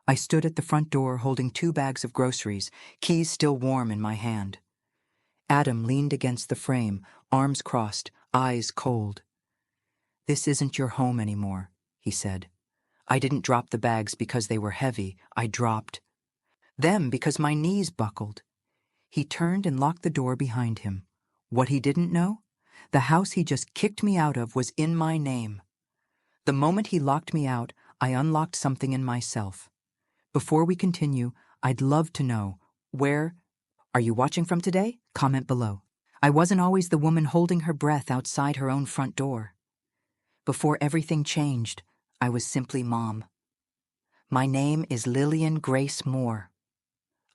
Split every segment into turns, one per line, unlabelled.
I stood at the front door holding 2 bags of groceries, keys still warm in my hand. Adam leaned against the frame, arms crossed, eyes cold. "This isn't your home anymore," he said. I didn't drop the bags because they were heavy. I dropped them because my knees buckled. He turned and locked the door behind him. What he didn't know? The house he just kicked me out of was in my name. The moment he locked me out, I unlocked something in myself. Before we continue, I'd love to know, where are you watching from today? Comment below. I wasn't always the woman holding her breath outside her own front door. Before everything changed, I was simply Mom. My name is Lillian Grace Moore.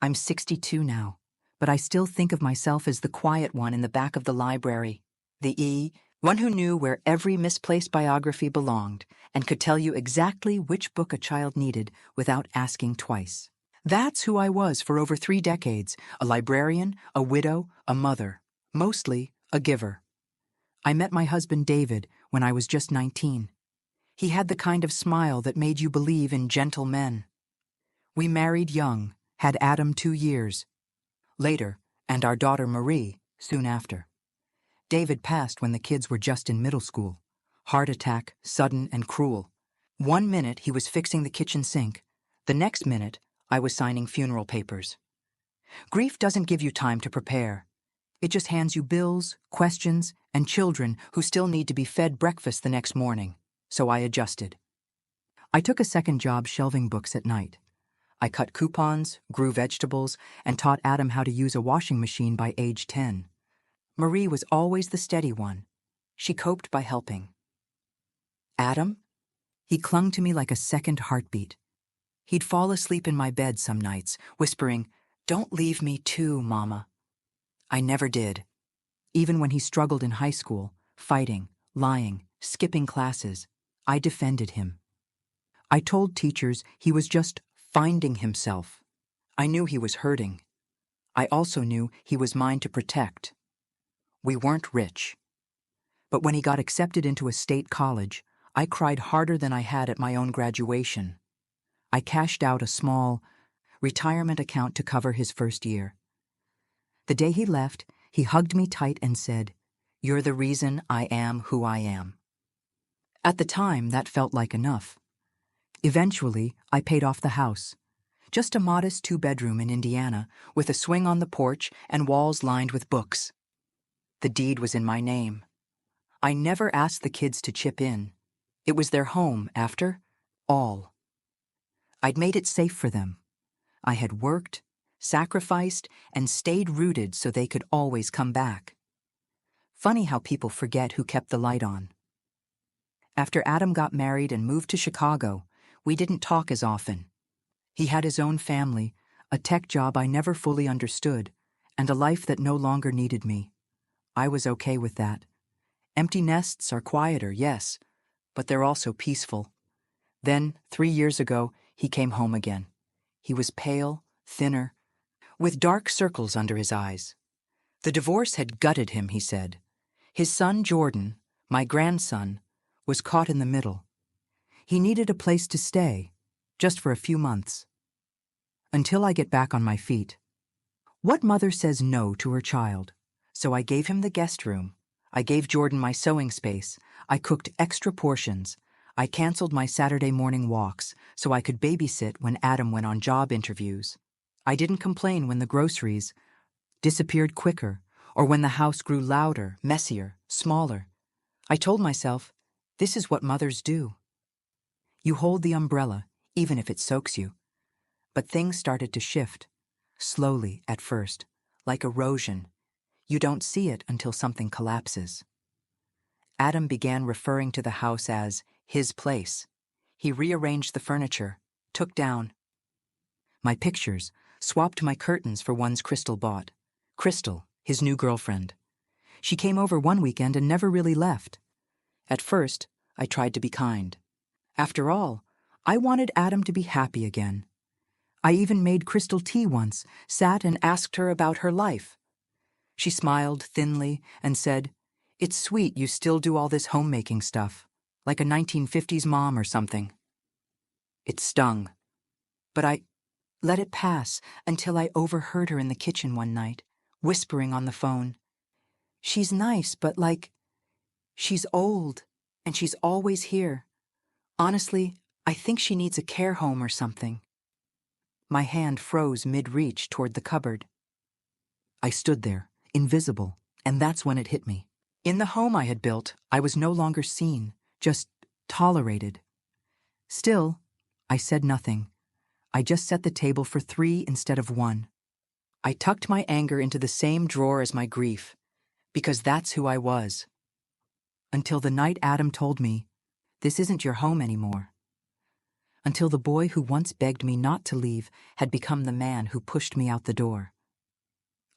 I'm 62 now, but I still think of myself as the quiet one in the back of the library. The one who knew where every misplaced biography belonged and could tell you exactly which book a child needed without asking twice. That's who I was for over 3 decades, a librarian, a widow, a mother, mostly a giver. I met my husband David when I was just 19. He had the kind of smile that made you believe in gentle men. We married young, had Adam 2 years later, and our daughter Marie soon after. David passed when the kids were just in middle school. Heart attack, sudden and cruel. One minute he was fixing the kitchen sink. The next minute, I was signing funeral papers. Grief doesn't give you time to prepare. It just hands you bills, questions, and children who still need to be fed breakfast the next morning. So I adjusted. I took a second job shelving books at night. I cut coupons, grew vegetables, and taught Adam how to use a washing machine by age 10. Marie was always the steady one. She coped by helping. Adam? He clung to me like a second heartbeat. He'd fall asleep in my bed some nights, whispering, "Don't leave me too, Mama." I never did. Even when he struggled in high school, fighting, lying, skipping classes, I defended him. I told teachers he was just finding himself. I knew he was hurting. I also knew he was mine to protect. We weren't rich. But when he got accepted into a state college, I cried harder than I had at my own graduation. I cashed out a small retirement account to cover his first year. The day he left, he hugged me tight and said, "You're the reason I am who I am." At the time, that felt like enough. Eventually, I paid off the house. Just a modest 2-bedroom in Indiana, with a swing on the porch and walls lined with books. The deed was in my name. I never asked the kids to chip in. It was their home after all. I'd made it safe for them. I had worked, sacrificed, and stayed rooted so they could always come back. Funny how people forget who kept the light on. After Adam got married and moved to Chicago, we didn't talk as often. He had his own family, a tech job I never fully understood, and a life that no longer needed me. I was okay with that. Empty nests are quieter, yes, but they're also peaceful. Then, 3 years ago, he came home again. He was pale, thinner, with dark circles under his eyes. The divorce had gutted him, he said. His son, Jordan, my grandson, was caught in the middle. He needed a place to stay, just for a few months. Until I get back on my feet. What mother says no to her child? So I gave him the guest room. I gave Jordan my sewing space. I cooked extra portions. I canceled my Saturday morning walks so I could babysit when Adam went on job interviews. I didn't complain when the groceries disappeared quicker or when the house grew louder, messier, smaller. I told myself, this is what mothers do. You hold the umbrella, even if it soaks you. But things started to shift, slowly at first, like erosion. You don't see it until something collapses. Adam began referring to the house as his place. He rearranged the furniture, took down my pictures, swapped my curtains for ones Crystal bought. Crystal, his new girlfriend. She came over one weekend and never really left. At first, I tried to be kind. After all, I wanted Adam to be happy again. I even made Crystal tea once, sat and asked her about her life. She smiled thinly and said, "It's sweet you still do all this homemaking stuff, like a 1950s mom or something." It stung. But I let it pass until I overheard her in the kitchen one night, whispering on the phone. She's nice, but she's old, and she's always here. Honestly, I think she needs a care home or something. My hand froze mid-reach toward the cupboard. I stood there, invisible, and that's when it hit me. In the home I had built, I was no longer seen, just tolerated. Still, I said nothing. I just set the table for 3 instead of 1. I tucked my anger into the same drawer as my grief, because that's who I was. Until the night Adam told me, "This isn't your home anymore." Until the boy who once begged me not to leave had become the man who pushed me out the door.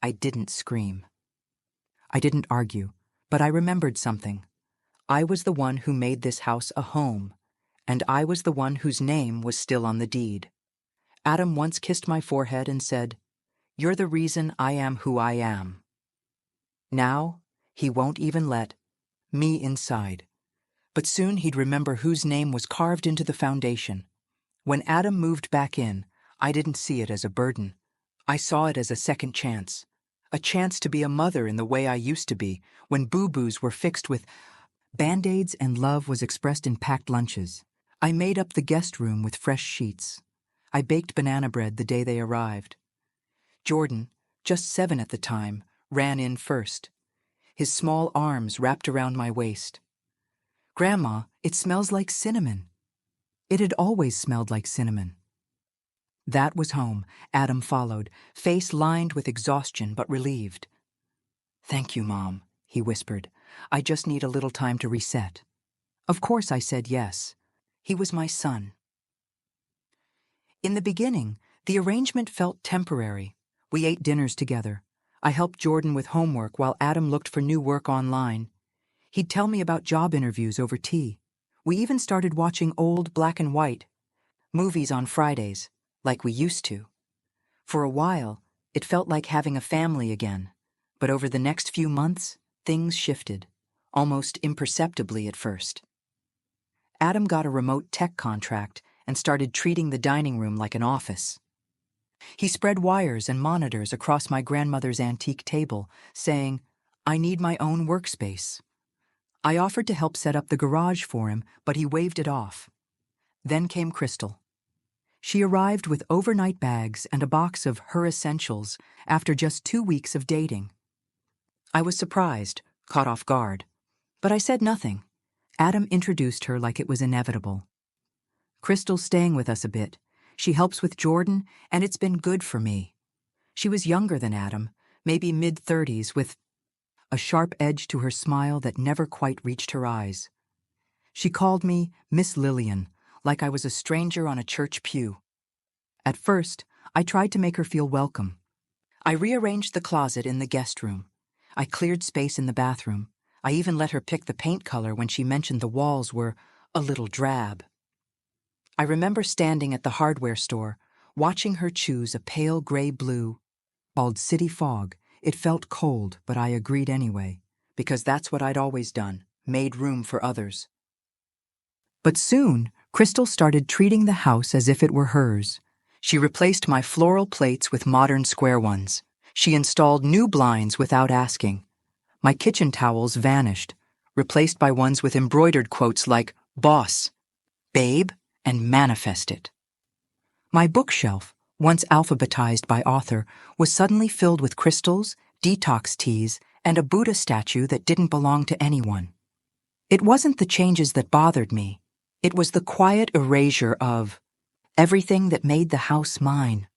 I didn't scream. I didn't argue, but I remembered something. I was the one who made this house a home, and I was the one whose name was still on the deed. Adam once kissed my forehead and said, "You're the reason I am who I am." Now, he won't even let me inside. But soon he'd remember whose name was carved into the foundation. When Adam moved back in, I didn't see it as a burden. I saw it as a second chance. A chance to be a mother in the way I used to be, when boo-boos were fixed with Band-Aids and love was expressed in packed lunches. I made up the guest room with fresh sheets. I baked banana bread the day they arrived. Jordan, just 7 at the time, ran in first. His small arms wrapped around my waist. "Grandma, it smells like cinnamon." It had always smelled like cinnamon. That was home. Adam followed, face lined with exhaustion but relieved. "Thank you, Mom," he whispered. "I just need a little time to reset." Of course I said yes. He was my son. In the beginning, the arrangement felt temporary. We ate dinners together. I helped Jordan with homework while Adam looked for new work online. He'd tell me about job interviews over tea. We even started watching old black and white movies on Fridays, like we used to. For a while, it felt like having a family again. But over the next few months, things shifted, almost imperceptibly at first. Adam got a remote tech contract and started treating the dining room like an office. He spread wires and monitors across my grandmother's antique table, saying, "I need my own workspace." I offered to help set up the garage for him, but he waved it off. Then came Crystal. She arrived with overnight bags and a box of her essentials after just 2 weeks of dating. I was surprised, caught off guard, but I said nothing. Adam introduced her like it was inevitable. "Crystal's staying with us a bit. She helps with Jordan, and it's been good for me." She was younger than Adam, maybe mid-30s, with a sharp edge to her smile that never quite reached her eyes. She called me Miss Lillian, like I was a stranger on a church pew. At first, I tried to make her feel welcome. I rearranged the closet in the guest room. I cleared space in the bathroom. I even let her pick the paint color when she mentioned the walls were a little drab. I remember standing at the hardware store, watching her choose a pale gray blue called City Fog. It felt cold, but I agreed anyway, because that's what I'd always done, made room for others. But soon, Crystal started treating the house as if it were hers. She replaced my floral plates with modern square ones. She installed new blinds without asking. My kitchen towels vanished, replaced by ones with embroidered quotes like "Boss," "Babe," and "Manifest it." My bookshelf, once alphabetized by author, was suddenly filled with crystals, detox teas, and a Buddha statue that didn't belong to anyone. It wasn't the changes that bothered me. It was the quiet erasure of everything that made the house mine.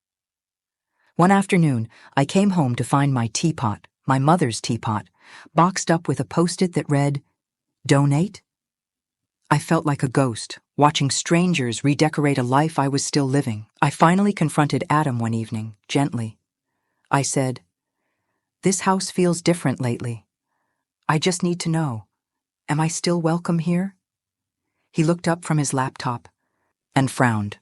One afternoon, I came home to find my teapot, my mother's teapot, boxed up with a Post-it that read, "Donate?" I felt like a ghost, watching strangers redecorate a life I was still living. I finally confronted Adam one evening, gently. I said, "This house feels different lately. I just need to know, am I still welcome here?" He looked up from his laptop and frowned.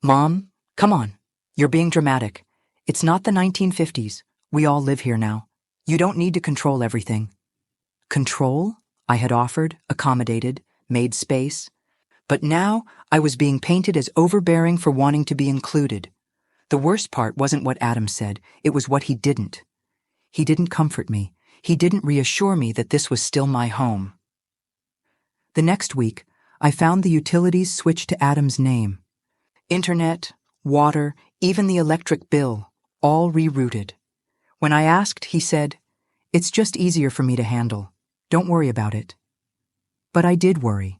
"Mom, come on. You're being dramatic. It's not the 1950s. We all live here now. You don't need to control everything." Control? I had offered, accommodated, made space. But now I was being painted as overbearing for wanting to be included. The worst part wasn't what Adam said, it was what he didn't. He didn't comfort me. He didn't reassure me that this was still my home. The next week, I found the utilities switched to Adam's name. Internet, water, even the electric bill, all rerouted. When I asked, he said, "It's just easier for me to handle. Don't worry about it." But I did worry,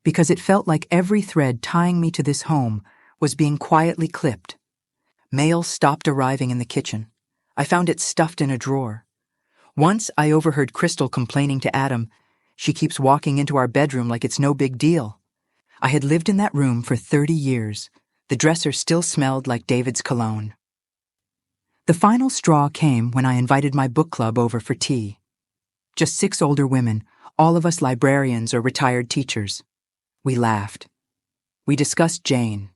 because it felt like every thread tying me to this home was being quietly clipped. Mail stopped arriving in the kitchen. I found it stuffed in a drawer. Once I overheard Crystal complaining to Adam, "She keeps walking into our bedroom like it's no big deal." I had lived in that room for 30 years. The dresser still smelled like David's cologne. The final straw came when I invited my book club over for tea. Just 6 older women, all of us librarians or retired teachers. We laughed. We discussed Jane.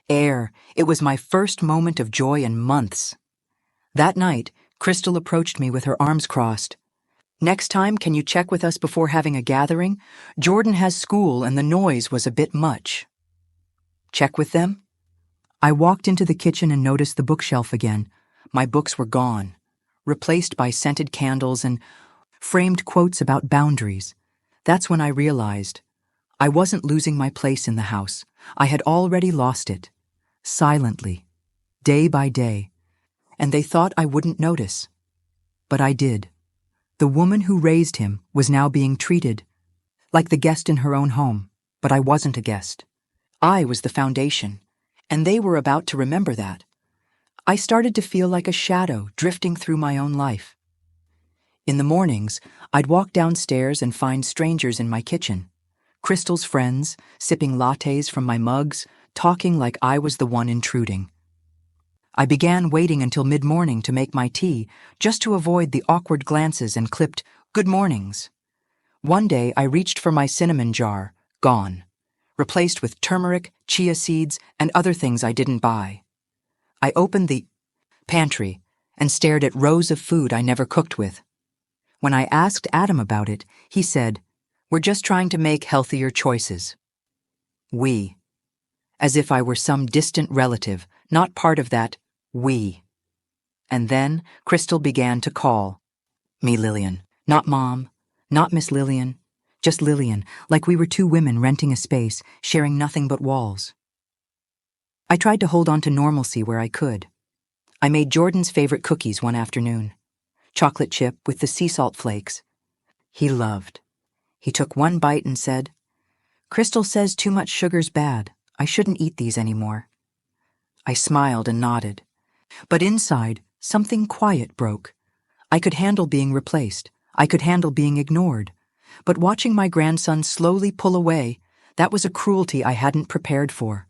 Air. It was my first moment of joy in months. That night, Crystal approached me with her arms crossed. "Next time, can you check with us before having a gathering? Jordan has school and the noise was a bit much." Check with them? I walked into the kitchen and noticed the bookshelf again. My books were gone, replaced by scented candles and framed quotes about boundaries. That's when I realized I wasn't losing my place in the house. I had already lost it, silently, day by day, and they thought I wouldn't notice. But I did. The woman who raised him was now being treated like the guest in her own home, but I wasn't a guest. I was the foundation, and they were about to remember that. I started to feel like a shadow drifting through my own life. In the mornings, I'd walk downstairs and find strangers in my kitchen. Crystal's friends, sipping lattes from my mugs, talking like I was the one intruding. I began waiting until mid-morning to make my tea, just to avoid the awkward glances and clipped "good mornings." One day I reached for my cinnamon jar, gone, replaced with turmeric, chia seeds, and other things I didn't buy. I opened the pantry and stared at rows of food I never cooked with. When I asked Adam about it, he said, "We're just trying to make healthier choices." We. As if I were some distant relative, not part of that we. And then Crystal began to call me Lillian. Not Mom, not Miss Lillian, just Lillian, like we were 2 women renting a space, sharing nothing but walls. I tried to hold on to normalcy where I could. I made Jordan's favorite cookies one afternoon. Chocolate chip with the sea salt flakes. He loved. He took one bite and said, "Crystal says too much sugar's bad. I shouldn't eat these anymore." I smiled and nodded. But inside, something quiet broke. I could handle being replaced. I could handle being ignored. But watching my grandson slowly pull away, that was a cruelty I hadn't prepared for.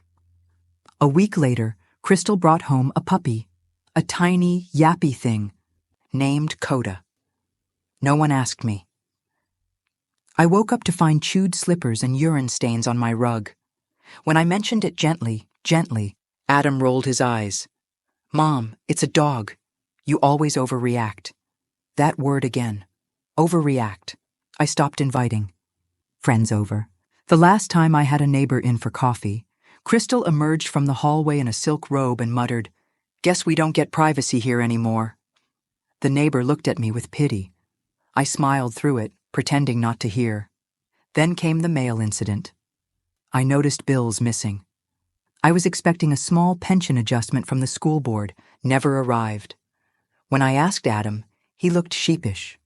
A week later, Crystal brought home a puppy, a tiny, yappy thing, named Coda. No one asked me. I woke up to find chewed slippers and urine stains on my rug. When I mentioned it gently, Adam rolled his eyes. "Mom, it's a dog. You always overreact." That word again. Overreact. I stopped inviting friends over. The last time I had a neighbor in for coffee, Crystal emerged from the hallway in a silk robe and muttered, "Guess we don't get privacy here anymore." The neighbor looked at me with pity. I smiled through it, pretending not to hear. Then came the mail incident. I noticed bills missing. I was expecting a small pension adjustment from the school board, never arrived. When I asked Adam, he looked sheepish.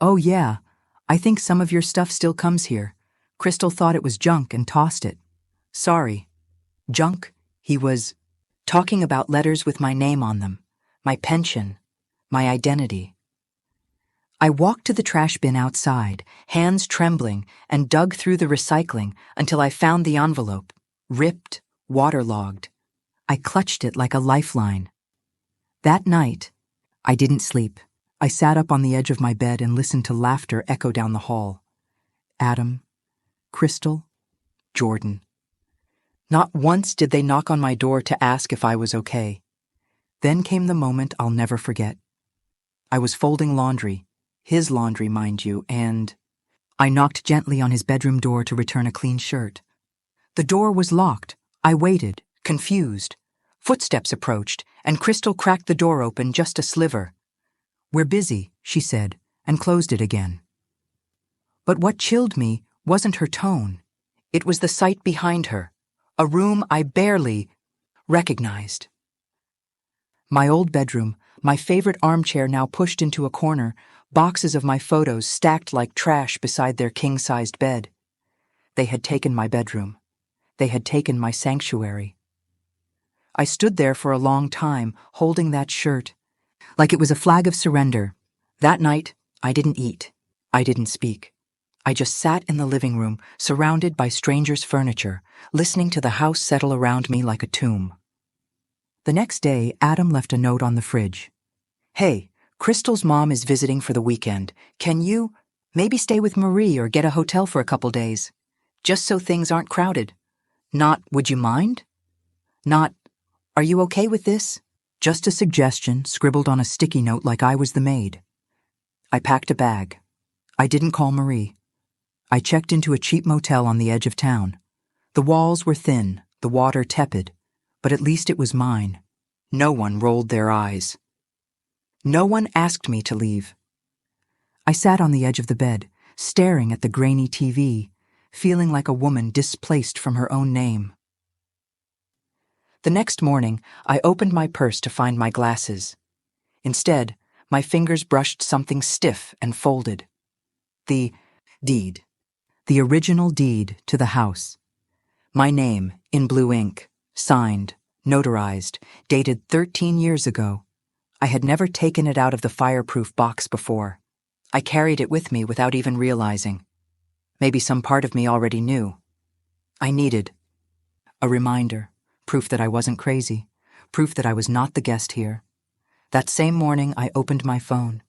"Oh yeah, I think some of your stuff still comes here. Crystal thought it was junk and tossed it." "Sorry." Junk? He was talking about letters with my name on them, my pension, my identity. I walked to the trash bin outside, hands trembling, and dug through the recycling until I found the envelope, ripped, waterlogged. I clutched it like a lifeline. That night, I didn't sleep. I sat up on the edge of my bed and listened to laughter echo down the hall. Adam, Crystal, Jordan. Not once did they knock on my door to ask if I was okay. Then came the moment I'll never forget. I was folding laundry, his laundry, mind you, and I knocked gently on his bedroom door to return a clean shirt. The door was locked. I waited, confused. Footsteps approached, and Crystal cracked the door open just a sliver. "We're busy," she said, and closed it again. But what chilled me wasn't her tone. It was the sight behind her, a room I barely recognized. My old bedroom, my favorite armchair now pushed into a corner, boxes of my photos stacked like trash beside their king-sized bed. They had taken my bedroom. They had taken my sanctuary. I stood there for a long time, holding that shirt, like it was a flag of surrender. That night, I didn't eat. I didn't speak. I just sat in the living room, surrounded by strangers' furniture, listening to the house settle around me like a tomb. The next day, Adam left a note on the fridge. "Hey, Crystal's mom is visiting for the weekend. Can you maybe stay with Marie or get a hotel for a couple days? Just so things aren't crowded. Not, would you mind? Not, are you okay with this?" Just a suggestion scribbled on a sticky note like I was the maid. I packed a bag. I didn't call Marie. I checked into a cheap motel on the edge of town. The walls were thin, the water tepid, but at least it was mine. No one rolled their eyes. No one asked me to leave. I sat on the edge of the bed, staring at the grainy TV, feeling like a woman displaced from her own name. The next morning, I opened my purse to find my glasses. Instead, my fingers brushed something stiff and folded. The deed. The original deed to the house. My name, in blue ink, signed, notarized, dated 13 years ago. I had never taken it out of the fireproof box before. I carried it with me without even realizing. Maybe some part of me already knew. I needed a reminder, proof that I wasn't crazy, proof that I was not the guest here. That same morning, I opened my phone.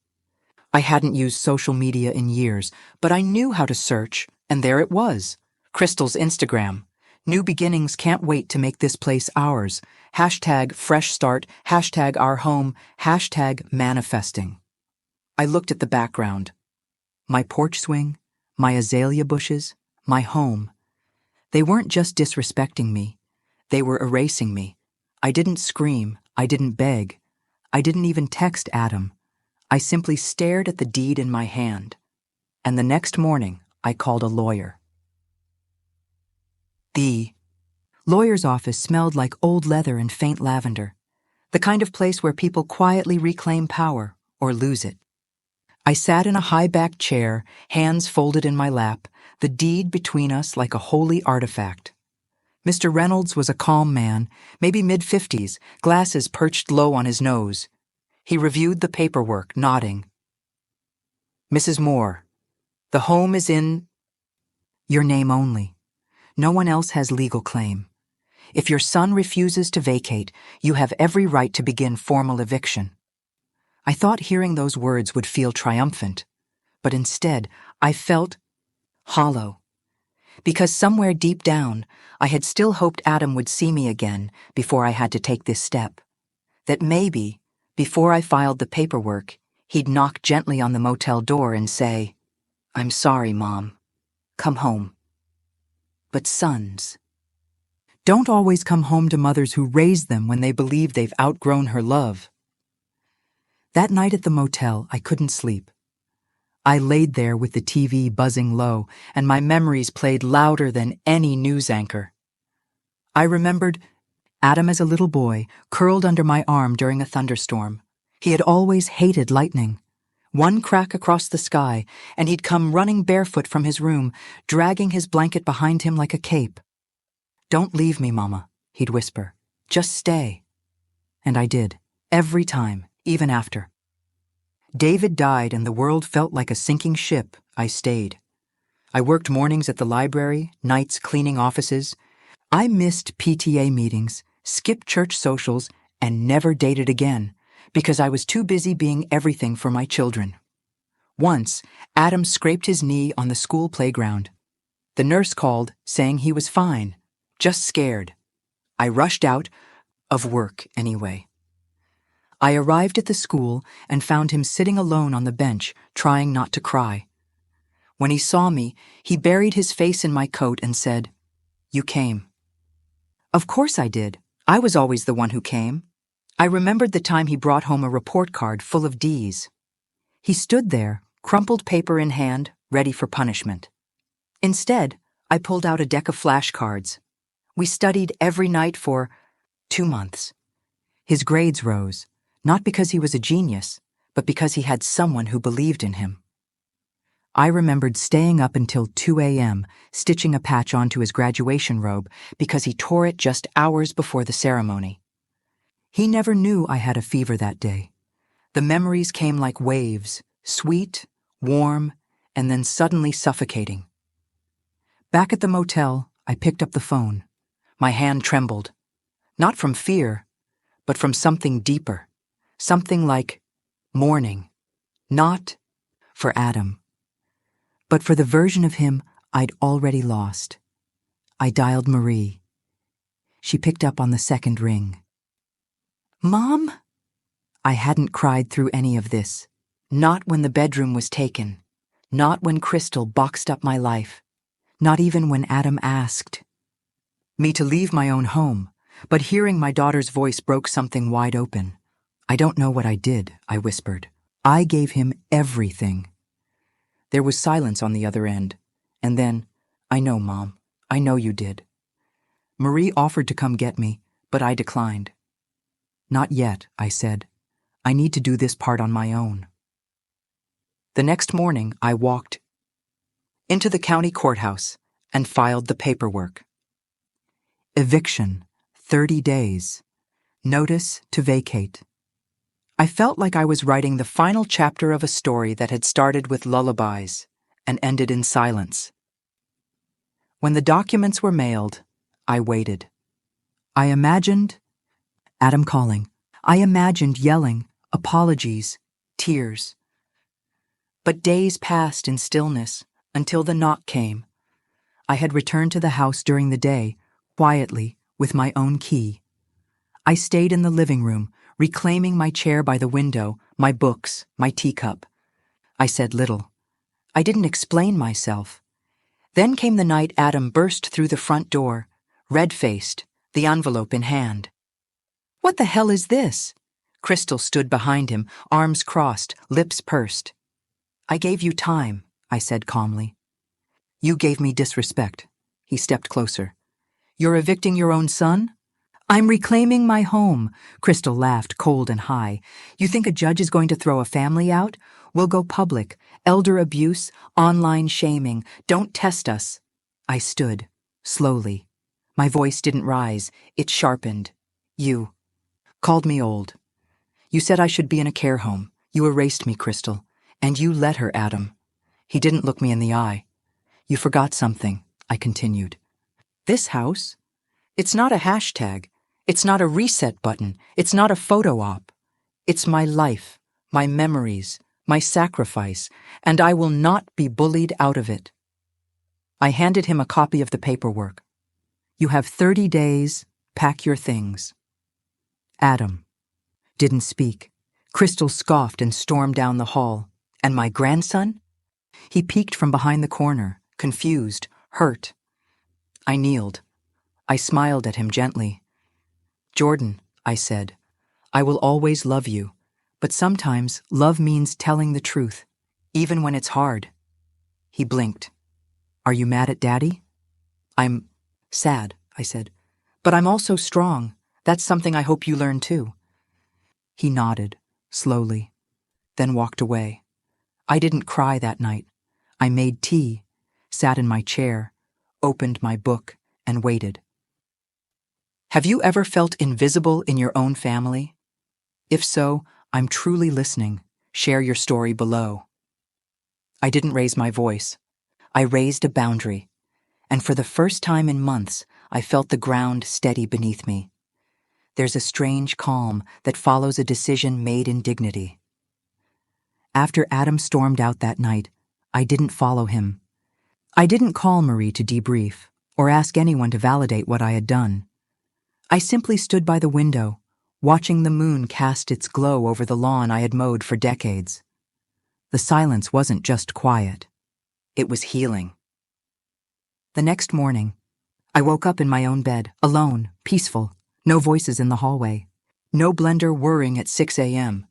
I hadn't used social media in years, but I knew how to search, and there it was. Crystal's Instagram. "New beginnings, can't wait to make this place ours. Hashtag fresh start, hashtag our home, hashtag manifesting." I looked at the background. My porch swing, my azalea bushes, my home. They weren't just disrespecting me. They were erasing me. I didn't scream. I didn't beg. I didn't even text Adam. I simply stared at the deed in my hand. And the next morning, I called a lawyer. The lawyer's office smelled like old leather and faint lavender, the kind of place where people quietly reclaim power or lose it. I sat in a high-backed chair, hands folded in my lap, the deed between us like a holy artifact. Mr. Reynolds was a calm man, maybe mid-50s, glasses perched low on his nose. He reviewed the paperwork, nodding. "Mrs. Moore, the home is in your name only. No one else has legal claim. If your son refuses to vacate, you have every right to begin formal eviction." I thought hearing those words would feel triumphant, but instead I felt hollow. Because somewhere deep down, I had still hoped Adam would see me again before I had to take this step. That maybe, before I filed the paperwork, he'd knock gently on the motel door and say, "I'm sorry, Mom. Come home." But sons don't always come home to mothers who raised them when they believe they've outgrown her love. That night at the motel, I couldn't sleep. I laid there with the TV buzzing low, and my memories played louder than any news anchor. I remembered Adam as a little boy, curled under my arm during a thunderstorm. He had always hated lightning. One crack across the sky, and he'd come running barefoot from his room, dragging his blanket behind him like a cape. "Don't leave me, Mama," he'd whisper. "Just stay." And I did, every time, even after. David died and the world felt like a sinking ship. I stayed. I worked mornings at the library, nights cleaning offices. I missed PTA meetings, skipped church socials, and never dated again because I was too busy being everything for my children. Once, Adam scraped his knee on the school playground. The nurse called, saying he was fine, just scared. I rushed out, of work anyway. I arrived at the school and found him sitting alone on the bench, trying not to cry. When he saw me, he buried his face in my coat and said, "You came." Of course I did. I was always the one who came. I remembered the time he brought home a report card full of D's. He stood there, crumpled paper in hand, ready for punishment. Instead, I pulled out a deck of flashcards. We studied every night for 2 months. His grades rose, not because he was a genius, but because he had someone who believed in him. I remembered staying up until 2 a.m., stitching a patch onto his graduation robe because he tore it just hours before the ceremony. He never knew I had a fever that day. The memories came like waves, sweet, warm, and then suddenly suffocating. Back at the motel, I picked up the phone. My hand trembled, not from fear, but from something deeper, something like mourning, not for Adam, but for the version of him I'd already lost. I dialed Marie. She picked up on the second ring. "Mom?" I hadn't cried through any of this. Not when the bedroom was taken. Not when Crystal boxed up my life. Not even when Adam asked me to leave my own home. But hearing my daughter's voice broke something wide open. "I don't know what I did," I whispered. "I gave him everything." There was silence on the other end. And then, "I know, Mom. I know you did." Marie offered to come get me, but I declined. "Not yet," I said. "I need to do this part on my own." The next morning, I walked into the county courthouse and filed the paperwork. Eviction, 30 days. Notice to vacate. I felt like I was writing the final chapter of a story that had started with lullabies and ended in silence. When the documents were mailed, I waited. I imagined Adam calling. I imagined yelling, apologies, tears. But days passed in stillness until the knock came. I had returned to the house during the day, quietly, with my own key. I stayed in the living room, reclaiming my chair by the window, my books, my teacup. I said little. I didn't explain myself. Then came the night Adam burst through the front door, red-faced, the envelope in hand. "What the hell is this?" Crystal stood behind him, arms crossed, lips pursed. "I gave you time," I said calmly. "You gave me disrespect." He stepped closer. "You're evicting your own son?" "I'm reclaiming my home," Crystal laughed cold and high. "You think a judge is going to throw a family out? We'll go public. Elder abuse, online shaming. Don't test us." I stood, slowly. My voice didn't rise. It sharpened. "You called me old. You said I should be in a care home. You erased me, Crystal. And you let her, Adam." He didn't look me in the eye. "You forgot something," I continued. "This house? It's not a hashtag. It's not a reset button. It's not a photo op. It's my life, my memories, my sacrifice, and I will not be bullied out of it." I handed him a copy of the paperwork. "You have 30 days. Pack your things." Adam didn't speak. Crystal scoffed and stormed down the hall. "And my grandson?" He peeked from behind the corner, confused, hurt. I kneeled. I smiled at him gently. "Jordan," I said, "I will always love you, but sometimes love means telling the truth, even when it's hard." He blinked. "Are you mad at Daddy?" "I'm sad," I said, "but I'm also strong. That's something I hope you learn too." He nodded, slowly, then walked away. I didn't cry that night. I made tea, sat in my chair, opened my book, and waited. Have you ever felt invisible in your own family? If so, I'm truly listening. Share your story below. I didn't raise my voice. I raised a boundary. And for the first time in months, I felt the ground steady beneath me. There's a strange calm that follows a decision made in dignity. After Adam stormed out that night, I didn't follow him. I didn't call Marie to debrief or ask anyone to validate what I had done. I simply stood by the window, watching the moon cast its glow over the lawn I had mowed for decades. The silence wasn't just quiet. It was healing. The next morning, I woke up in my own bed, alone, peaceful, no voices in the hallway, no blender whirring at 6 a.m.,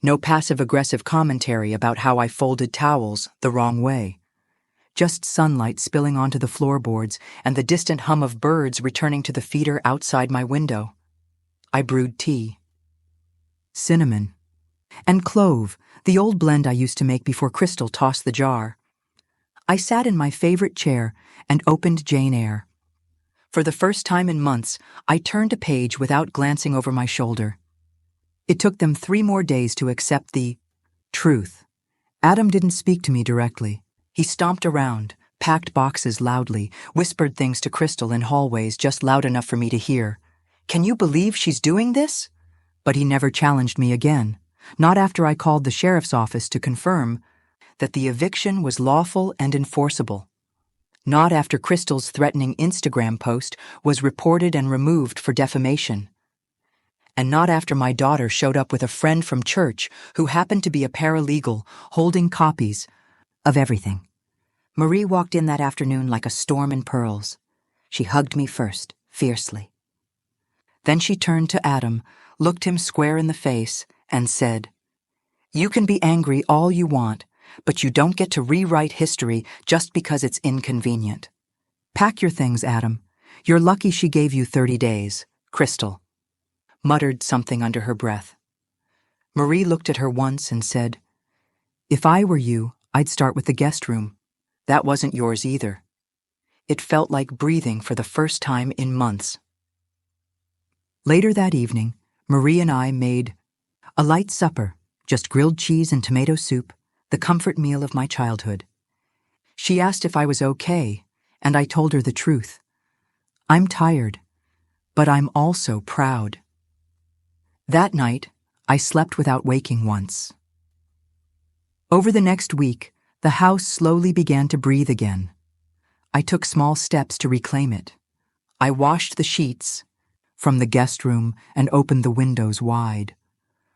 no passive-aggressive commentary about how I folded towels the wrong way. Just sunlight spilling onto the floorboards and the distant hum of birds returning to the feeder outside my window. I brewed tea. Cinnamon. And clove, the old blend I used to make before Crystal tossed the jar. I sat in my favorite chair and opened Jane Eyre. For the first time in months, I turned a page without glancing over my shoulder. It took them 3 more days to accept the truth. Adam didn't speak to me directly. He stomped around, packed boxes loudly, whispered things to Crystal in hallways just loud enough for me to hear. "Can you believe she's doing this?" But he never challenged me again, not after I called the sheriff's office to confirm that the eviction was lawful and enforceable. Not after Crystal's threatening Instagram post was reported and removed for defamation. And not after my daughter showed up with a friend from church who happened to be a paralegal holding copies of everything. Marie walked in that afternoon like a storm in pearls. She hugged me first, fiercely. Then she turned to Adam, looked him square in the face, and said, "You can be angry all you want, but you don't get to rewrite history just because it's inconvenient. Pack your things, Adam. You're lucky she gave you 30 days, Crystal." Muttered something under her breath. Marie looked at her once and said, "If I were you, I'd start with the guest room. That wasn't yours either." It felt like breathing for the first time in months. Later that evening, Marie and I made a light supper, just grilled cheese and tomato soup, the comfort meal of my childhood. She asked if I was okay, and I told her the truth. I'm tired, but I'm also proud. That night, I slept without waking once. Over the next week, the house slowly began to breathe again. I took small steps to reclaim it. I washed the sheets from the guest room and opened the windows wide.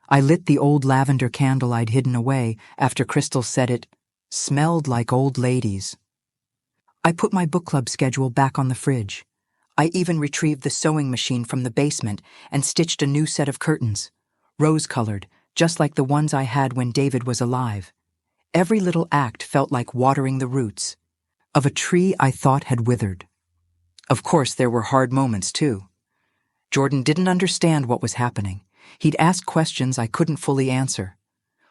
I lit the old lavender candle I'd hidden away after Crystal said it smelled like old ladies. I put my book club schedule back on the fridge. I even retrieved the sewing machine from the basement and stitched a new set of curtains, rose-colored, just like the ones I had when David was alive. Every little act felt like watering the roots of a tree I thought had withered. Of course, there were hard moments, too. Jordan didn't understand what was happening. He'd ask questions I couldn't fully answer.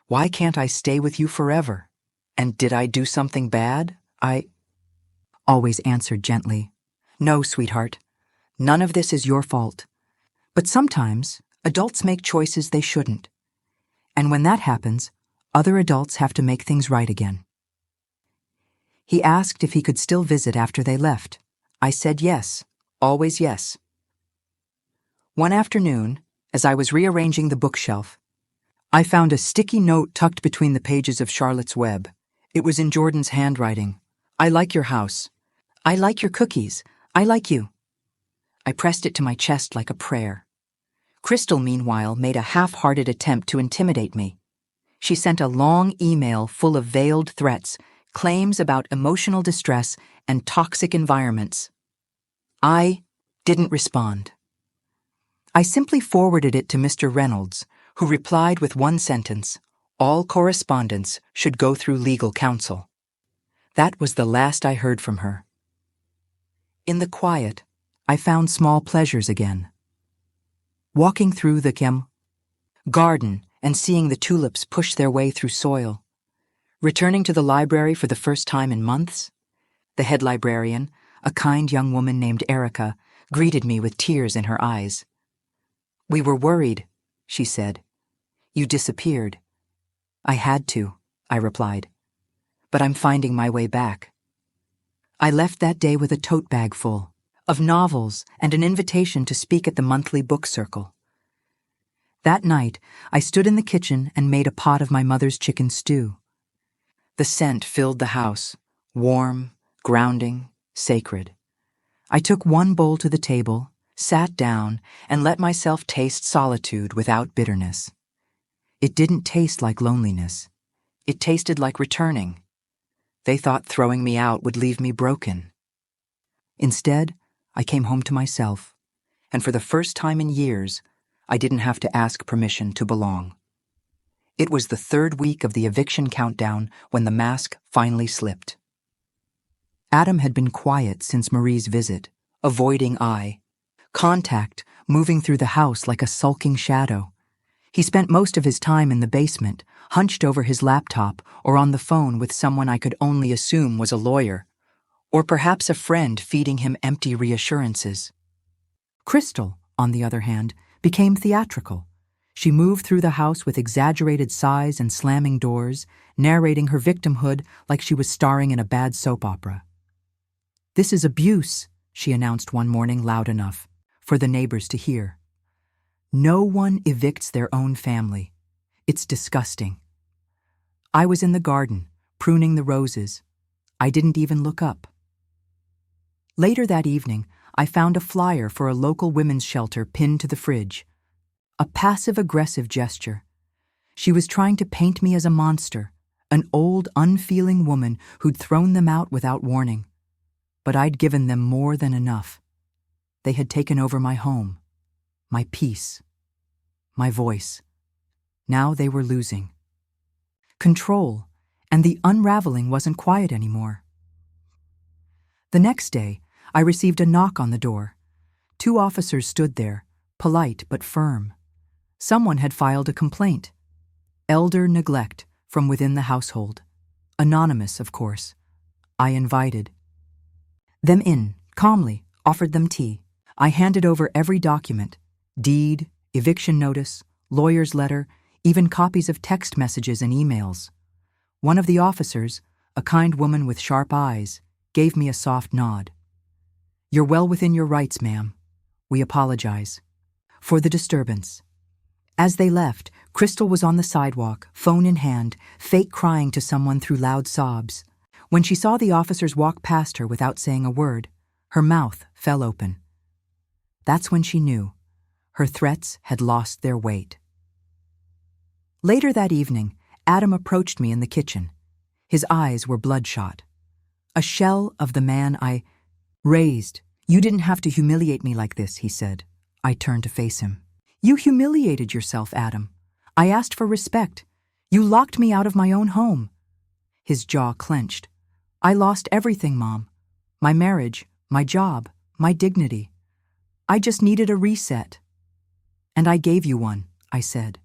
Why can't I stay with you forever? And did I do something bad? I always answered gently, "No, sweetheart. None of this is your fault. But sometimes adults make choices they shouldn't. And when that happens, other adults have to make things right again." He asked if he could still visit after they left. I said yes, always yes. One afternoon, as I was rearranging the bookshelf, I found a sticky note tucked between the pages of Charlotte's Web. It was in Jordan's handwriting. "I like your house. I like your cookies. I like you." I pressed it to my chest like a prayer. Crystal, meanwhile, made a half-hearted attempt to intimidate me. She sent a long email full of veiled threats, claims about emotional distress and toxic environments. I didn't respond. I simply forwarded it to Mr. Reynolds, who replied with one sentence, "All correspondence should go through legal counsel." That was the last I heard from her. In the quiet, I found small pleasures again. Walking through the garden and seeing the tulips push their way through soil. Returning to the library for the first time in months. The head librarian, a kind young woman named Erica, greeted me with tears in her eyes. "We were worried," she said. "You disappeared." "I had to," I replied. "But I'm finding my way back." I left that day with a tote bag full of novels and an invitation to speak at the monthly book circle. That night, I stood in the kitchen and made a pot of my mother's chicken stew. The scent filled the house, warm, grounding, sacred. I took one bowl to the table, sat down, and let myself taste solitude without bitterness. It didn't taste like loneliness. It tasted like returning. They thought throwing me out would leave me broken. Instead, I came home to myself, and for the first time in years, I didn't have to ask permission to belong. It was the third week of the eviction countdown when the mask finally slipped. Adam had been quiet since Marie's visit, avoiding eye contact, moving through the house like a sulking shadow. He spent most of his time in the basement, hunched over his laptop or on the phone with someone I could only assume was a lawyer, or perhaps a friend feeding him empty reassurances. Crystal, on the other hand, became theatrical. She moved through the house with exaggerated sighs and slamming doors, narrating her victimhood like she was starring in a bad soap opera. "This is abuse," she announced one morning loud enough for the neighbors to hear. "No one evicts their own family. It's disgusting." I was in the garden, pruning the roses. I didn't even look up. Later that evening, I found a flyer for a local women's shelter pinned to the fridge. A passive-aggressive gesture. She was trying to paint me as a monster, an old, unfeeling woman who'd thrown them out without warning. But I'd given them more than enough. They had taken over my home, my peace, my voice. Now they were losing control, and the unraveling wasn't quiet anymore. The next day, I received a knock on the door. 2 officers stood there, polite but firm. Someone had filed a complaint. Elder neglect from within the household. Anonymous, of course. I invited them in, calmly, offered them tea. I handed over every document, deed, eviction notice, lawyer's letter, even copies of text messages and emails. One of the officers, a kind woman with sharp eyes, gave me a soft nod. "You're well within your rights, ma'am. We apologize for the disturbance." As they left, Crystal was on the sidewalk, phone in hand, fake crying to someone through loud sobs. When she saw the officers walk past her without saying a word, her mouth fell open. That's when she knew her threats had lost their weight. Later that evening, Adam approached me in the kitchen. His eyes were bloodshot. A shell of the man I raised. "You didn't have to humiliate me like this," he said. I turned to face him. "You humiliated yourself, Adam. I asked for respect. You locked me out of my own home." His jaw clenched. "I lost everything, Mom. My marriage, my job, my dignity. I just needed a reset." "And I gave you one," I said.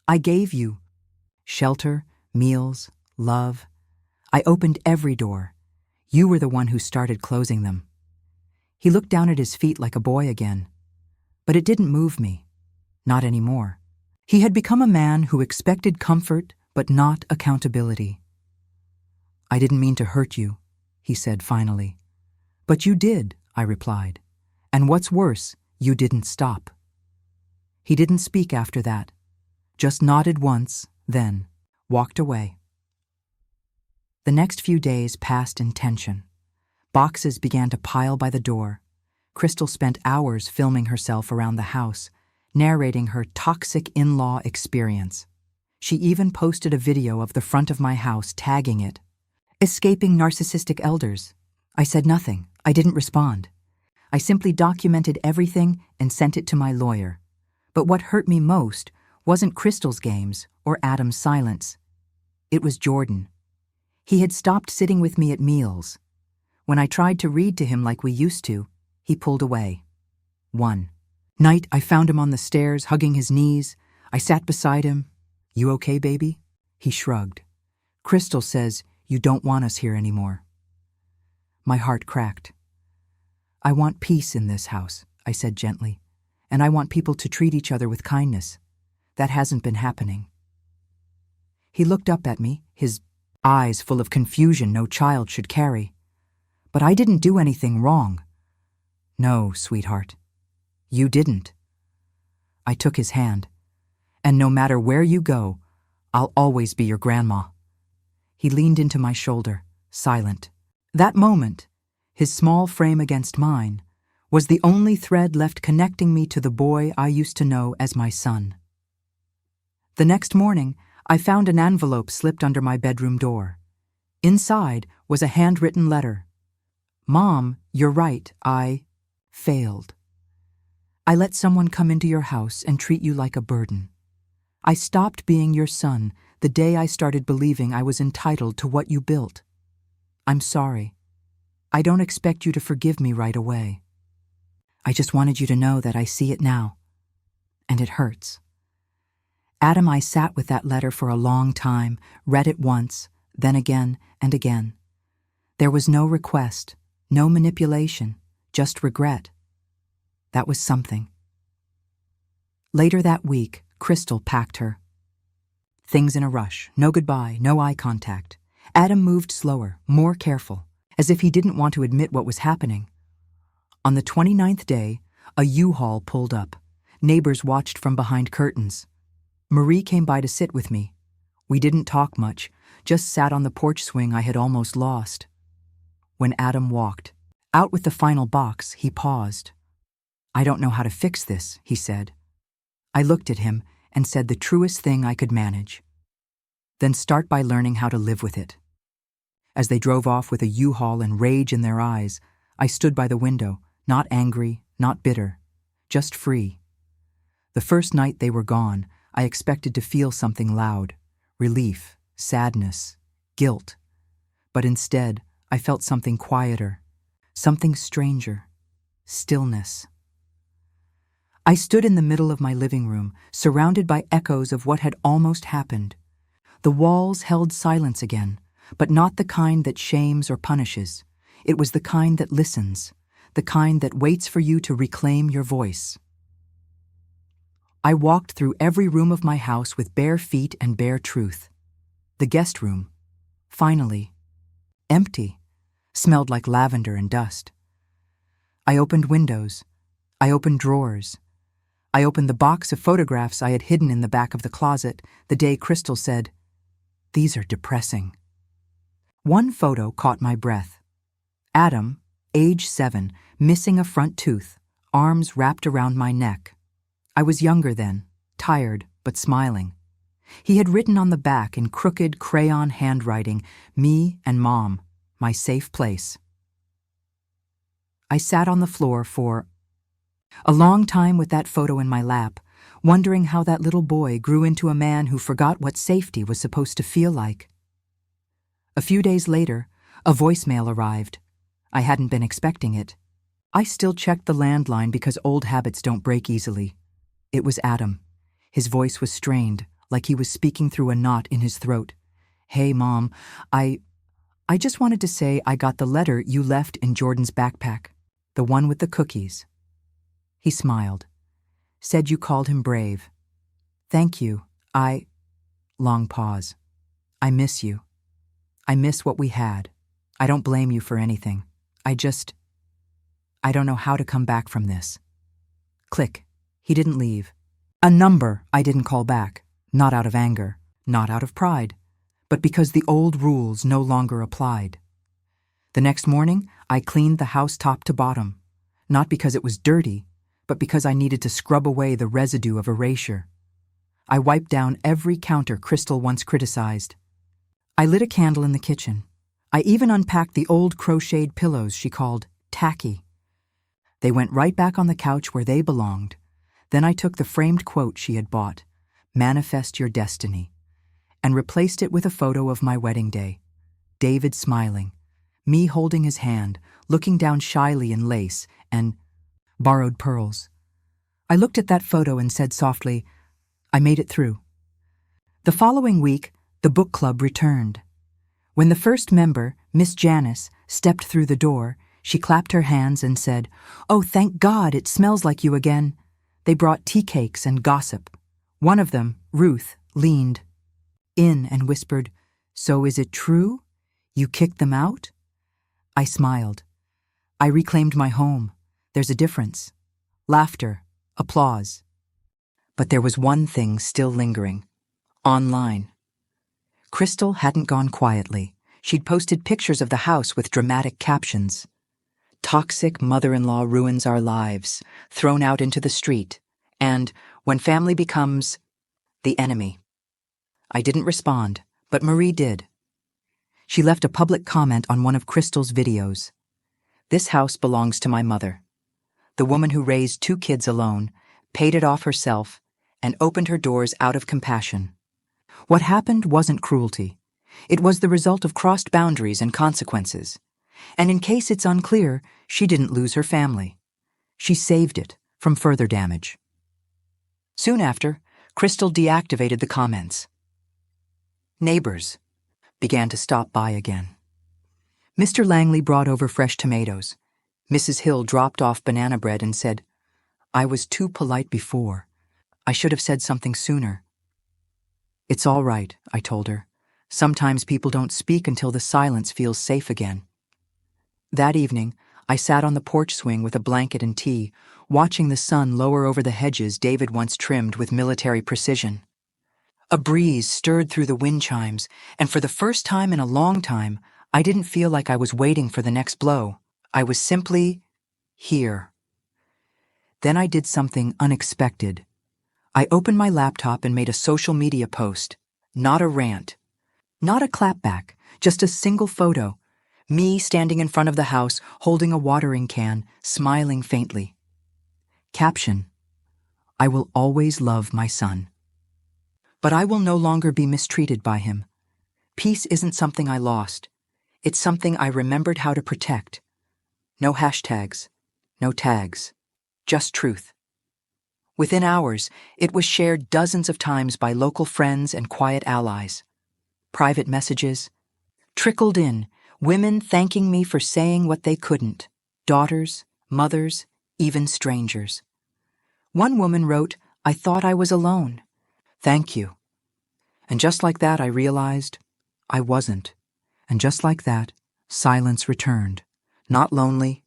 "I gave you shelter, meals, love. I opened every door. You were the one who started closing them." He looked down at his feet like a boy again. But it didn't move me. Not anymore. He had become a man who expected comfort but not accountability. "I didn't mean to hurt you," he said finally. "But you did," I replied. "And what's worse, you didn't stop." He didn't speak after that. Just nodded once, then walked away. The next few days passed in tension. Boxes began to pile by the door. Crystal spent hours filming herself around the house, narrating her toxic in-law experience. She even posted a video of the front of my house, tagging it, "Escaping Narcissistic Elders." I said nothing. I didn't respond. I simply documented everything and sent it to my lawyer. But what hurt me most wasn't Crystal's games or Adam's silence. It was Jordan. He had stopped sitting with me at meals. When I tried to read to him like we used to, he pulled away. One night, I found him on the stairs, hugging his knees. I sat beside him. "You okay, baby?" He shrugged. "Crystal says you don't want us here anymore." My heart cracked. "I want peace in this house," I said gently, "and I want people to treat each other with kindness. That hasn't been happening." He looked up at me, his eyes full of confusion no child should carry. "But I didn't do anything wrong." "No, sweetheart, you didn't." I took his hand. "And no matter where you go, I'll always be your grandma." He leaned into my shoulder, silent. That moment, his small frame against mine, was the only thread left connecting me to the boy I used to know as my son. The next morning, I found an envelope slipped under my bedroom door. Inside was a handwritten letter. Mom, you're right, I failed. I let someone come into your house and treat you like a burden. I stopped being your son the day I started believing I was entitled to what you built. I'm sorry. I don't expect you to forgive me right away. I just wanted you to know that I see it now. And it hurts. Adam, I sat with that letter for a long time, read it once, then again and again. There was no request, no manipulation, just regret. That was something. Later that week, Crystal packed her. Things in a rush, no goodbye, no eye contact. Adam moved slower, more careful, as if he didn't want to admit what was happening. On the 29th day, a U-Haul pulled up. Neighbors watched from behind curtains. Marie came by to sit with me. We didn't talk much, just sat on the porch swing I had almost lost. When Adam walked out with the final box, he paused. I don't know how to fix this, he said. I looked at him and said the truest thing I could manage. Then start by learning how to live with it. As they drove off with a U-Haul and rage in their eyes, I stood by the window, not angry, not bitter, just free. The first night they were gone, I expected to feel something loud, relief, sadness, guilt. But instead, I felt something quieter, something stranger, stillness. I stood in the middle of my living room, surrounded by echoes of what had almost happened. The walls held silence again, but not the kind that shames or punishes. It was the kind that listens, the kind that waits for you to reclaim your voice. I walked through every room of my house with bare feet and bare truth. The guest room, finally, empty, smelled like lavender and dust. I opened windows. I opened drawers. I opened the box of photographs I had hidden in the back of the closet the day Crystal said, "These are depressing." One photo caught my breath. Adam, age 7, missing a front tooth, arms wrapped around my neck. I was younger then, tired but smiling. He had written on the back in crooked crayon handwriting, "Me and Mom, my safe place." I sat on the floor for a long time with that photo in my lap, wondering how that little boy grew into a man who forgot what safety was supposed to feel like. A few days later, a voicemail arrived. I hadn't been expecting it. I still checked the landline because old habits don't break easily. It was Adam. His voice was strained, like he was speaking through a knot in his throat. "Hey, Mom, I just wanted to say I got the letter you left in Jordan's backpack, the one with the cookies." He smiled. "Said you called him brave." "Thank you. Long pause. "I miss you. I miss what we had. I don't blame you for anything. I don't know how to come back from this." Click. He didn't leave. A number I didn't call back, not out of anger, not out of pride, but because the old rules no longer applied. The next morning, I cleaned the house top to bottom, not because it was dirty, but because I needed to scrub away the residue of erasure. I wiped down every counter Crystal once criticized. I lit a candle in the kitchen. I even unpacked the old crocheted pillows she called tacky. They went right back on the couch where they belonged. Then I took the framed quote she had bought, "Manifest your destiny," and replaced it with a photo of my wedding day. David smiling, me holding his hand, looking down shyly in lace and borrowed pearls. I looked at that photo and said softly, "I made it through." The following week, the book club returned. When the first member, Miss Janice, stepped through the door, she clapped her hands and said, "Oh, thank God, it smells like you again." They brought tea cakes and gossip. One of them, Ruth, leaned in and whispered, "So is it true? You kicked them out?" I smiled. I reclaimed my home. There's a difference. Laughter, applause. But there was one thing still lingering. Online. Crystal hadn't gone quietly. She'd posted pictures of the house with dramatic captions. "Toxic mother-in-law ruins our lives," thrown out into the street, and "When family becomes the enemy." I didn't respond, but Marie did. She left a public comment on one of Crystal's videos. "This house belongs to my mother, the woman who raised 2 kids alone, paid it off herself, and opened her doors out of compassion. What happened wasn't cruelty. It was the result of crossed boundaries and consequences. And in case it's unclear, she didn't lose her family. She saved it from further damage." Soon after, Crystal deactivated the comments. Neighbors began to stop by again. Mr. Langley brought over fresh tomatoes. Mrs. Hill dropped off banana bread and said, "I was too polite before. I should have said something sooner." "It's all right," I told her. "Sometimes people don't speak until the silence feels safe again." That evening, I sat on the porch swing with a blanket and tea, watching the sun lower over the hedges David once trimmed with military precision. A breeze stirred through the wind chimes, and for the first time in a long time, I didn't feel like I was waiting for the next blow. I was simply here. Then I did something unexpected. I opened my laptop and made a social media post. Not a rant. Not a clapback, just a single photo. Me standing in front of the house, holding a watering can, smiling faintly. Caption: "I will always love my son. But I will no longer be mistreated by him. Peace isn't something I lost. It's something I remembered how to protect. No hashtags, no tags, just truth." Within hours, it was shared dozens of times by local friends and quiet allies. Private messages trickled in, women thanking me for saying what they couldn't, daughters, mothers, even strangers. One woman wrote, "I thought I was alone. Thank you." And just like that, I realized I wasn't. And just like that, silence returned. Not lonely,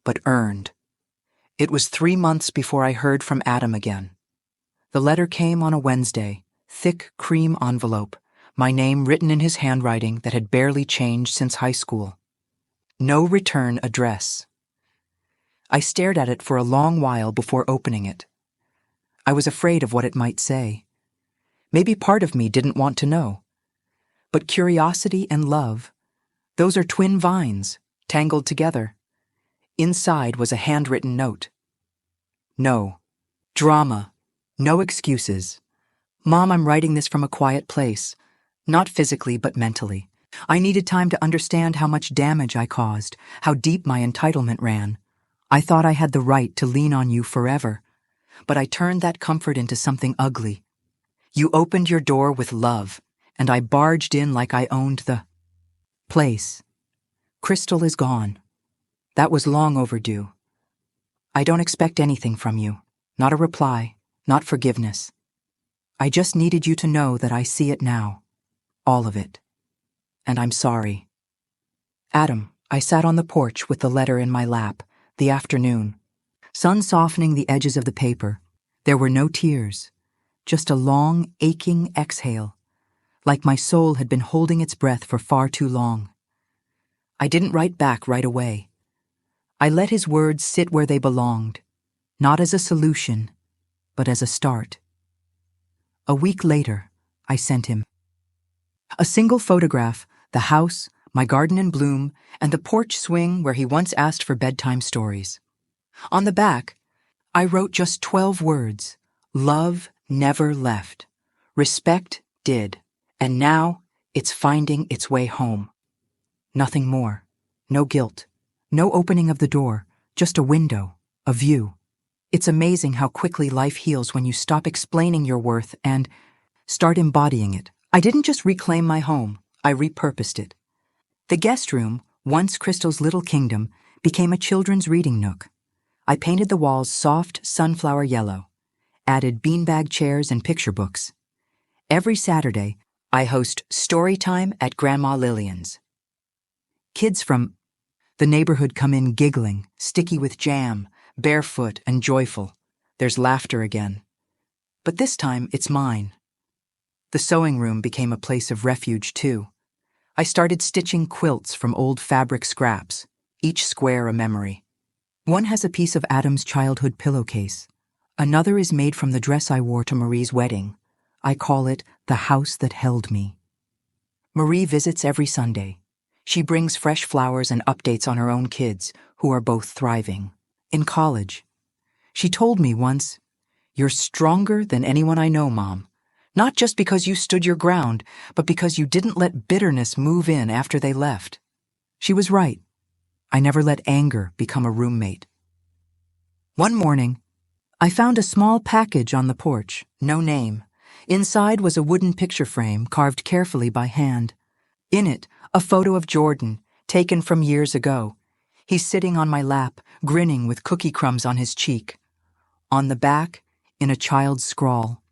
but earned. It was 3 months before I heard from Adam again. The letter came on a Wednesday, thick cream envelope, my name written in his handwriting that had barely changed since high school. No return address. I stared at it for a long while before opening it. I was afraid of what it might say. Maybe part of me didn't want to know. But curiosity and love, those are twin vines, tangled together. Inside was a handwritten note. "No. Drama. No excuses. Mom, I'm writing this from a quiet place. Not physically, but mentally. I needed time to understand how much damage I caused, how deep my entitlement ran. I thought I had the right to lean on you forever. But I turned that comfort into something ugly. You opened your door with love, and I barged in like I owned the place. Crystal is gone. That was long overdue. I don't expect anything from you. Not a reply, not forgiveness. I just needed you to know that I see it now. All of it. And I'm sorry." Adam, I sat on the porch with the letter in my lap, the afternoon. Sun softening the edges of the paper. There were no tears. Just a long, aching exhale, like my soul had been holding its breath for far too long. I didn't write back right away. I let his words sit where they belonged, not as a solution, but as a start. A week later, I sent him a single photograph, the house, my garden in bloom, and the porch swing where he once asked for bedtime stories. On the back, I wrote just 12 words. Love never left. Respect did. And now it's finding its way home. Nothing more. No guilt. No opening of the door. Just a window. A view. It's amazing how quickly life heals when you stop explaining your worth and start embodying it. I didn't just reclaim my home. I repurposed it. The guest room, once Crystal's little kingdom, became a children's reading nook. I painted the walls soft sunflower yellow, added beanbag chairs and picture books. Every Saturday, I host story time at Grandma Lillian's. Kids from the neighborhood come in giggling, sticky with jam, barefoot and joyful. There's laughter again. But this time, it's mine. The sewing room became a place of refuge, too. I started stitching quilts from old fabric scraps, each square a memory. One has a piece of Adam's childhood pillowcase. Another is made from the dress I wore to Marie's wedding. I call it the house that held me. Marie visits every Sunday. She brings fresh flowers and updates on her own kids, who are both thriving. In college. She told me once, "You're stronger than anyone I know, Mom. Not just because you stood your ground, but because you didn't let bitterness move in after they left." She was right. I never let anger become a roommate. One morning, I found a small package on the porch, no name. Inside was a wooden picture frame carved carefully by hand. In it, a photo of Jordan, taken from years ago. He's sitting on my lap, grinning with cookie crumbs on his cheek. On the back, in a child's scrawl,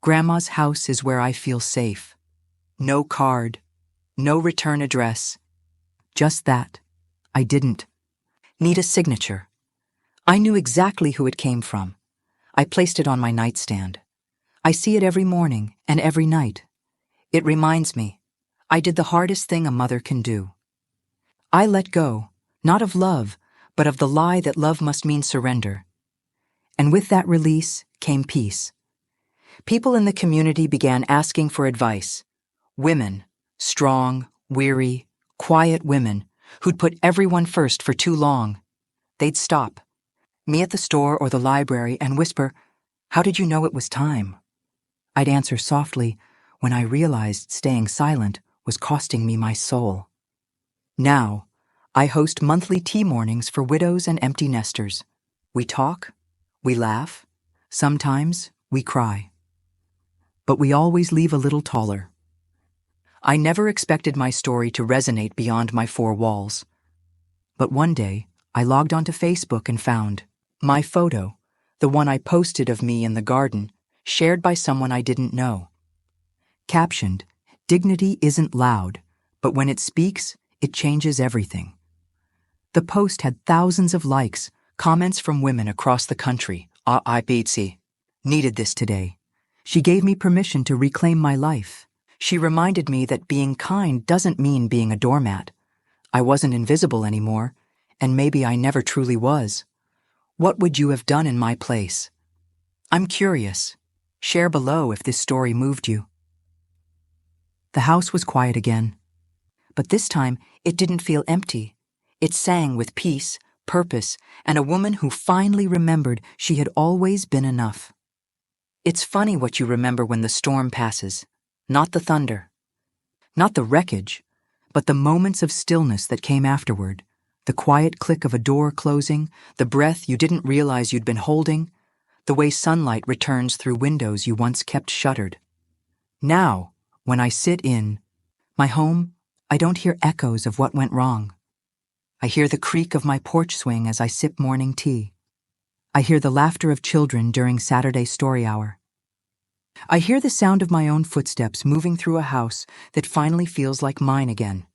"Grandma's house is where I feel safe." No card, no return address. Just that. I didn't need a signature. I knew exactly who it came from. I placed it on my nightstand. I see it every morning and every night. It reminds me, I did the hardest thing a mother can do. I let go, not of love, but of the lie that love must mean surrender. And with that release came peace. People in the community began asking for advice. Women, strong, weary, quiet women, who'd put everyone first for too long. They'd stop, me at the store or the library, and whisper, "How did you know it was time?" I'd answer softly when I realized staying silent was costing me my soul. Now, I host monthly tea mornings for widows and empty nesters. We talk, we laugh, sometimes we cry. But we always leave a little taller. I never expected my story to resonate beyond my four walls. But one day, I logged onto Facebook and found my photo, the one I posted of me in the garden, shared by someone I didn't know. Captioned, "Dignity isn't loud, but when it speaks, it changes everything." The post had thousands of likes, comments from women across the country. I needed this today. She gave me permission to reclaim my life. She reminded me that being kind doesn't mean being a doormat. I wasn't invisible anymore, and maybe I never truly was. What would you have done in my place? I'm curious. Share below if this story moved you. The house was quiet again. But this time, it didn't feel empty. It sang with peace, purpose, and a woman who finally remembered she had always been enough. It's funny what you remember when the storm passes, not the thunder, not the wreckage, but the moments of stillness that came afterward, the quiet click of a door closing, the breath you didn't realize you'd been holding, the way sunlight returns through windows you once kept shuttered. Now, when I sit in my home, I don't hear echoes of what went wrong. I hear the creak of my porch swing as I sip morning tea. I hear the laughter of children during Saturday story hour. I hear the sound of my own footsteps moving through a house that finally feels like mine again.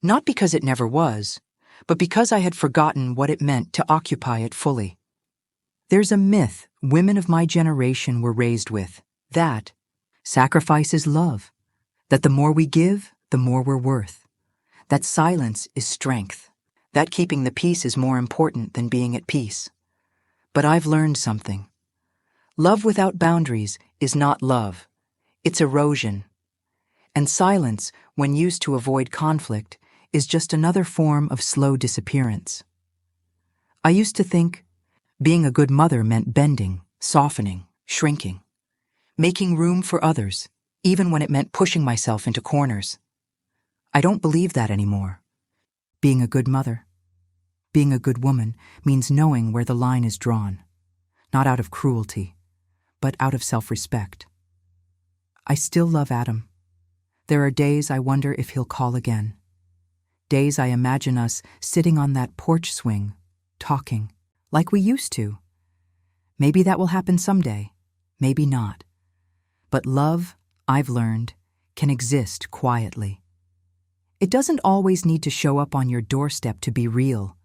Not because it never was, but because I had forgotten what it meant to occupy it fully. There's a myth women of my generation were raised with, that sacrifice is love, that the more we give, the more we're worth, that silence is strength, that keeping the peace is more important than being at peace. But I've learned something. Love without boundaries is not love. It's erosion. And silence, when used to avoid conflict, is just another form of slow disappearance. I used to think being a good mother meant bending, softening, shrinking, making room for others, even when it meant pushing myself into corners. I don't believe that anymore. Being a good mother, being a good woman, means knowing where the line is drawn, not out of cruelty, but out of self-respect. I still love Adam. There are days I wonder if he'll call again. Days I imagine us sitting on that porch swing, talking, like we used to. Maybe that will happen someday, maybe not. But love, I've learned, can exist quietly. It doesn't always need to show up on your doorstep to be real.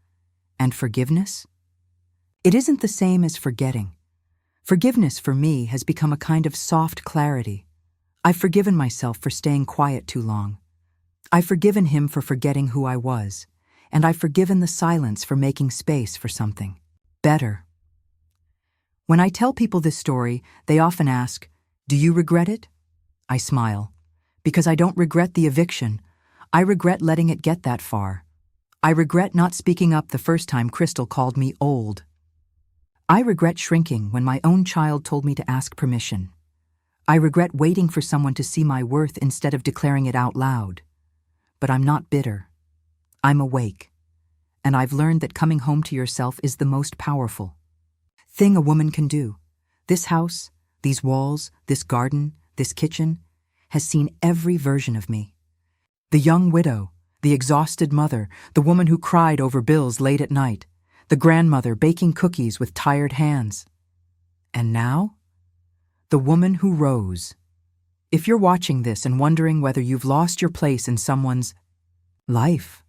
And forgiveness? It isn't the same as forgetting. Forgiveness for me has become a kind of soft clarity. I've forgiven myself for staying quiet too long. I've forgiven him for forgetting who I was, and I've forgiven the silence for making space for something better. When I tell people this story, they often ask, "Do you regret it?" I smile, because I don't regret the eviction. I regret letting it get that far. I regret not speaking up the first time Crystal called me old. I regret shrinking when my own child told me to ask permission. I regret waiting for someone to see my worth instead of declaring it out loud. But I'm not bitter. I'm awake. And I've learned that coming home to yourself is the most powerful thing a woman can do. This house, these walls, this garden, this kitchen, has seen every version of me. The young widow, the exhausted mother, the woman who cried over bills late at night, the grandmother baking cookies with tired hands. And now, the woman who rose. If you're watching this and wondering whether you've lost your place in someone's life,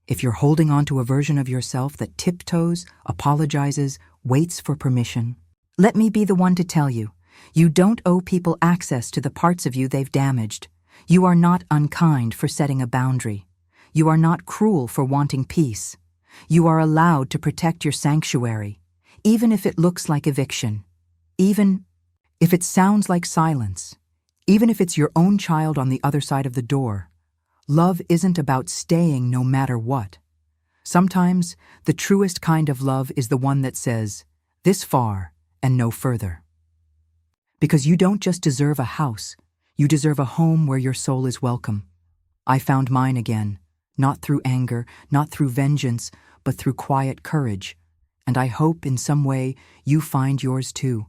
if you're holding on to a version of yourself that tiptoes, apologizes, waits for permission, let me be the one to tell you, you don't owe people access to the parts of you they've damaged. You are not unkind for setting a boundary. You are not cruel for wanting peace. You are allowed to protect your sanctuary, even if it looks like eviction, even if it sounds like silence, even if it's your own child on the other side of the door. Love isn't about staying no matter what. Sometimes, the truest kind of love is the one that says, this far and no further. Because you don't just deserve a house, you deserve a home where your soul is welcome. I found mine again, not through anger, not through vengeance, but through quiet courage, and I hope in some way you find yours too.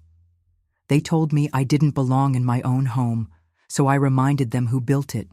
They told me I didn't belong in my own home, so I reminded them who built it.